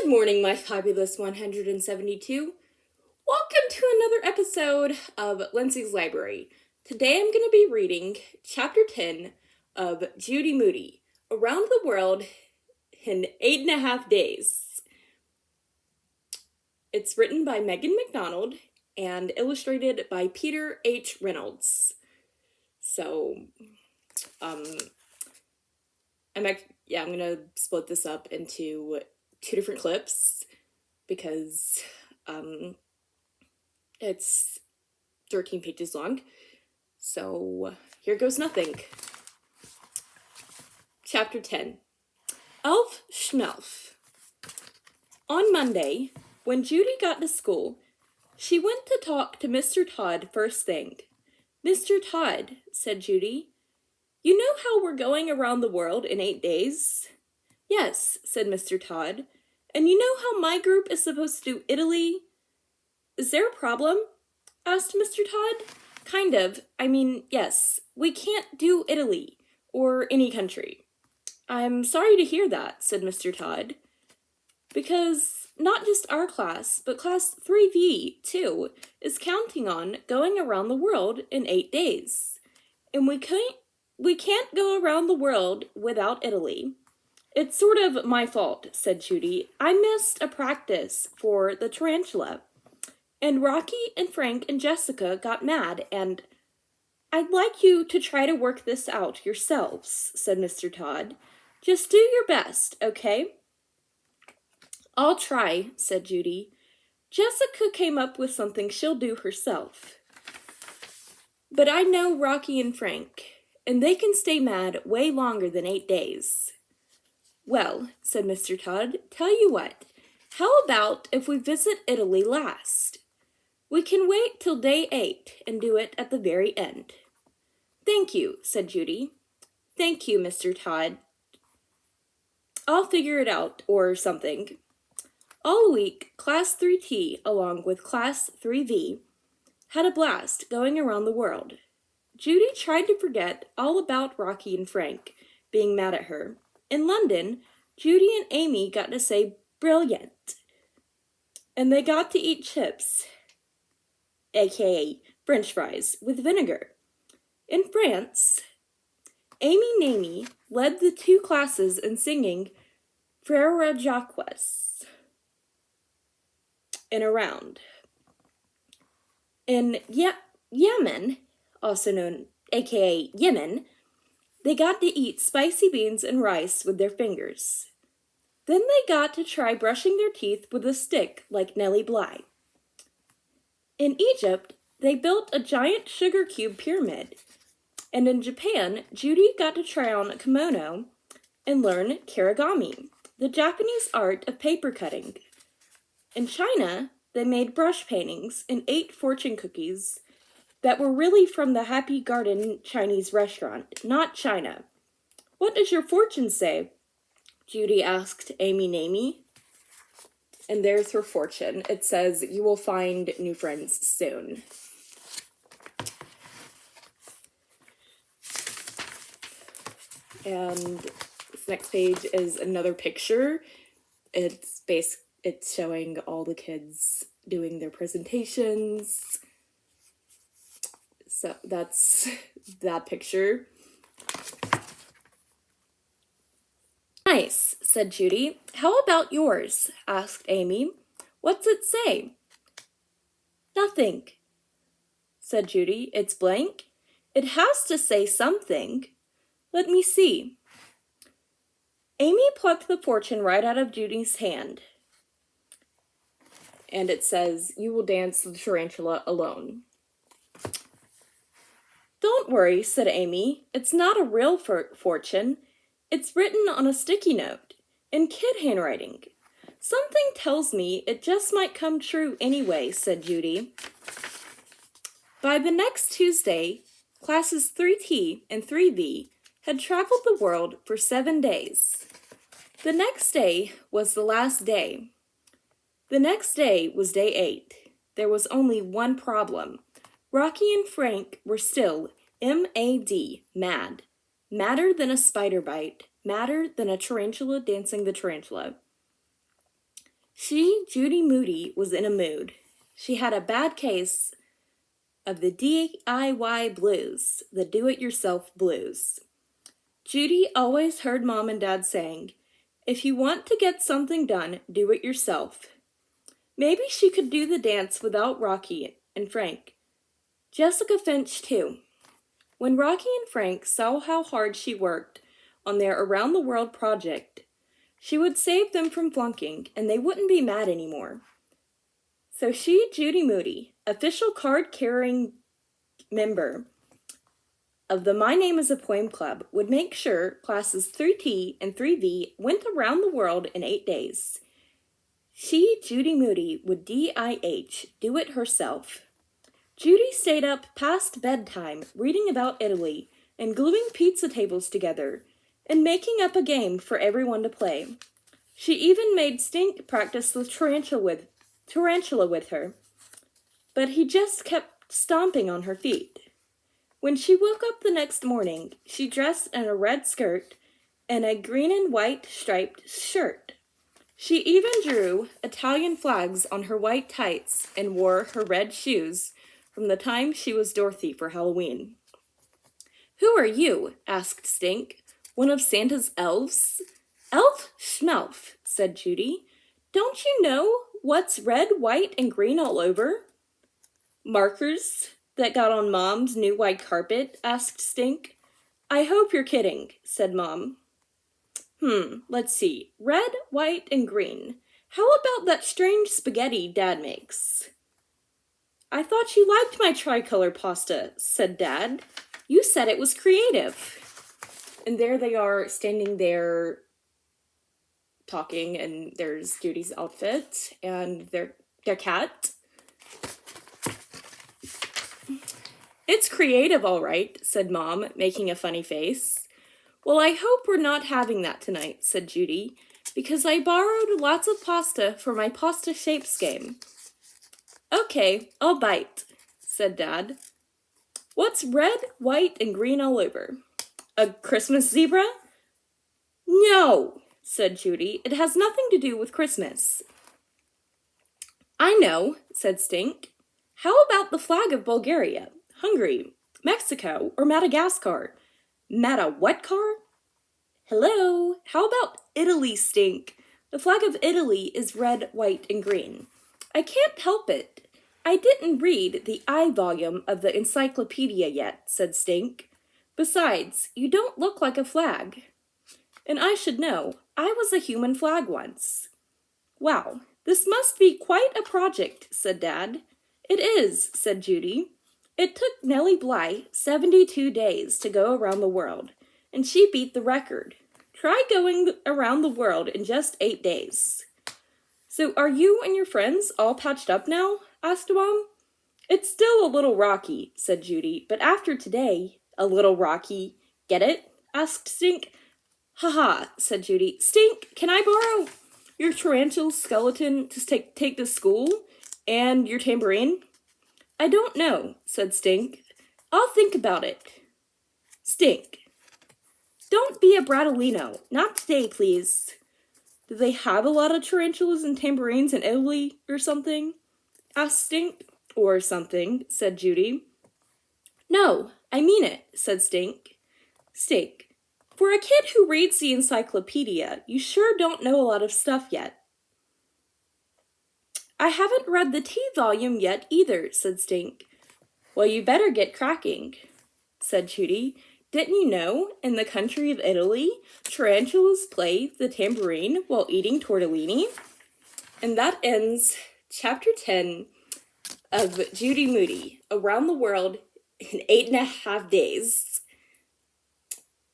morning, my fabulous 172. Welcome to another episode of Lindsay's Library. Today I'm going to be reading Chapter 10 of Judy, Moody, Around the World in 8.5 Days. It's written by Megan Mcdonald and illustrated by Peter H. Reynolds. So, I'm going to split this up into two different clips because it's 13 pages long. So here goes nothing. Chapter 10. Elf Schmelf. On Monday, when Judy got to school, she went to talk to Mr. Todd first thing. "Mr. Todd," said Judy, "you know how we're going around the world in 8 days?" "Yes," said Mr. Todd. "And you know how my group is supposed to do Italy?" "Is there a problem?" asked Mr. Todd. "Kind of. Yes, we can't do Italy, or any country." "I'm sorry to hear that," said Mr. Todd. "Because not just our class, but class 3V, too, is counting on going around the world in 8 days. And we can't go around the world without Italy." "It's sort of my fault," said Judy. "I missed a practice for the tarantula. And Rocky and Frank and Jessica got mad and—" "I'd like you to try to work this out yourselves," said Mr. Todd. "Just do your best, okay?" "I'll try," said Judy. "Jessica came up with something she'll do herself. But I know Rocky and Frank, and they can stay mad way longer than 8 days." "Well," said Mr. Todd, "tell you what. How about if we visit Italy last? We can wait till day 8 and do it at the very end." "Thank you," said Judy. "Thank you, Mr. Todd. I'll figure it out, or something." All week, Class 3T, along with Class 3V, had a blast going around the world. Judy tried to forget all about Rocky and Frank being mad at her. In London, Judy and Amy got to say "brilliant," and they got to eat chips, aka French fries, with vinegar. In France, Amy Namie led the 2 classes in singing Frere Jacques in a round. In Yemen, also known aka Yemen, they got to eat spicy beans and rice with their fingers. Then they got to try brushing their teeth with a stick like Nellie Bly. In Egypt, they built a giant sugar cube pyramid. And in Japan, Judy got to try on a kimono and learn karigami, the Japanese art of paper cutting. In China, they made brush paintings and ate fortune cookies that were really from the Happy Garden Chinese restaurant, not China. "What does your fortune say?" Judy asked Amy Namie. And there's her fortune. It says, "You will find new friends soon." And this next page is another picture. It's showing all the kids doing their presentations. So that's that picture. "Nice," said Judy. "How about yours?" asked Amy. "What's it say?" "Nothing," said Judy. "It's blank." "It has to say something. Let me see." Amy plucked the fortune right out of Judy's hand. And it says, "You will dance the tarantula alone." "Don't worry," said Amy. "It's not a real fortune. It's written on a sticky note, in kid handwriting. Something tells me it just might come true anyway," said Judy. By the next Tuesday, classes 3T and 3V had traveled the world for 7 days. The next day was the last day. The next day was day 8. There was only one problem. Rocky and Frank were still M-A-D, mad. Madder than a spider bite, madder than a tarantula dancing the tarantula. Judy Moody, was in a mood. She had a bad case of the DIY blues, the do-it-yourself blues. Judy always heard Mom and Dad saying, "If you want to get something done, do it yourself." Maybe she could do the dance without Rocky and Frank. Jessica Finch, too. When Rocky and Frank saw how hard she worked on their around-the-world project, she would save them from flunking, and they wouldn't be mad anymore. So she, Judy Moody, official card-carrying member of the My Name is a Poem Club, would make sure classes 3T and 3V went around the world in 8 days. She, Judy Moody, would DIH, do it herself. Judy stayed up past bedtime reading about Italy and gluing pizza tables together and making up a game for everyone to play. She even made Stink practice the tarantula with her, but he just kept stomping on her feet. When she woke up the next morning, she dressed in a red skirt and a green and white striped shirt. She even drew Italian flags on her white tights and wore her red shoes from the time she was Dorothy for Halloween. "Who are you?" asked Stink. "One of Santa's elves?" "Elf Schmelf," said Judy. "Don't you know what's red, white, and green all over?" "Markers that got on Mom's new white carpet?" asked Stink. "I hope you're kidding," said Mom. Let's see. Red, white, and green. How about that strange spaghetti Dad makes?" "I thought you liked my tricolor pasta," said Dad. "You said it was creative." And there they are, standing there, talking, and there's Judy's outfit and their cat. "It's creative, all right," said Mom, making a funny face. "Well, I hope we're not having that tonight," said Judy, "because I borrowed lots of pasta for my pasta shapes game." "Okay, I'll bite," said Dad. "What's red, white, and green all over? A Christmas zebra?" "No," said Judy. "It has nothing to do with Christmas." "I know," said Stink. "How about the flag of Bulgaria, Hungary, Mexico, or Madagascar?" What car? "Hello, how about Italy, Stink? The flag of Italy is red, white, and green." "I can't help it. I didn't read the I volume of the encyclopedia yet," said Stink. "Besides, you don't look like a flag." "And I should know. I was a human flag once." "Wow, this must be quite a project," said Dad. "It is," said Judy. "It took Nellie Bly 72 days to go around the world, and she beat the record. Try going around the world in just 8 days." "So are you and your friends all patched up now?" asked Mom. "It's still a little rocky," said Judy, "but after today, a little rocky. Get it?" asked Stink. "Ha," said Judy. "Stink, can I borrow your tarantula skeleton to take to school? And your tambourine?" "I don't know," said Stink. "I'll think about it." "Stink, don't be a bratolino. Not today, please." "Do they have a lot of tarantulas and tambourines in Italy or something?" asked Stink. "Or something," said Judy. "No, I mean it," said Stink. "Stink, for a kid who reads the encyclopedia, you sure don't know a lot of stuff yet." "I haven't read the T volume yet either," said Stink. "Well, you better get cracking," said Judy. "Didn't you know, in the country of Italy, tarantulas play the tambourine while eating tortellini?" And that ends Chapter 10 of Judy Moody, Around the World in 8.5 days.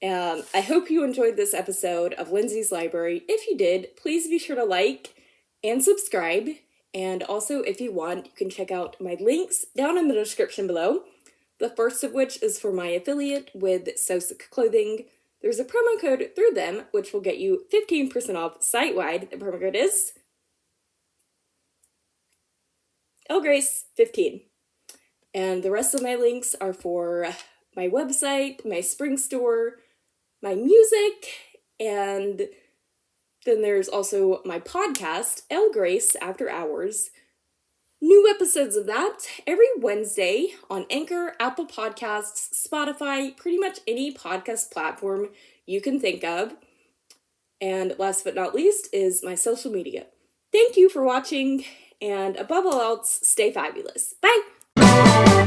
I hope you enjoyed this episode of Lindsay's Library. If you did, please be sure to like and subscribe. And also, if you want, you can check out my links down in the description below. The first of which is for my affiliate with Sosic Clothing. There's a promo code through them, which will get you 15% off site-wide. The promo code is Grace15. And the rest of my links are for my website, my spring store, my music, and Then there's also my podcast, El Grace After Hours. New episodes of that every Wednesday on Anchor, Apple Podcasts, Spotify, pretty much any podcast platform you can think of. And last but not least is my social media. Thank you for watching, and above all else, stay fabulous. Bye!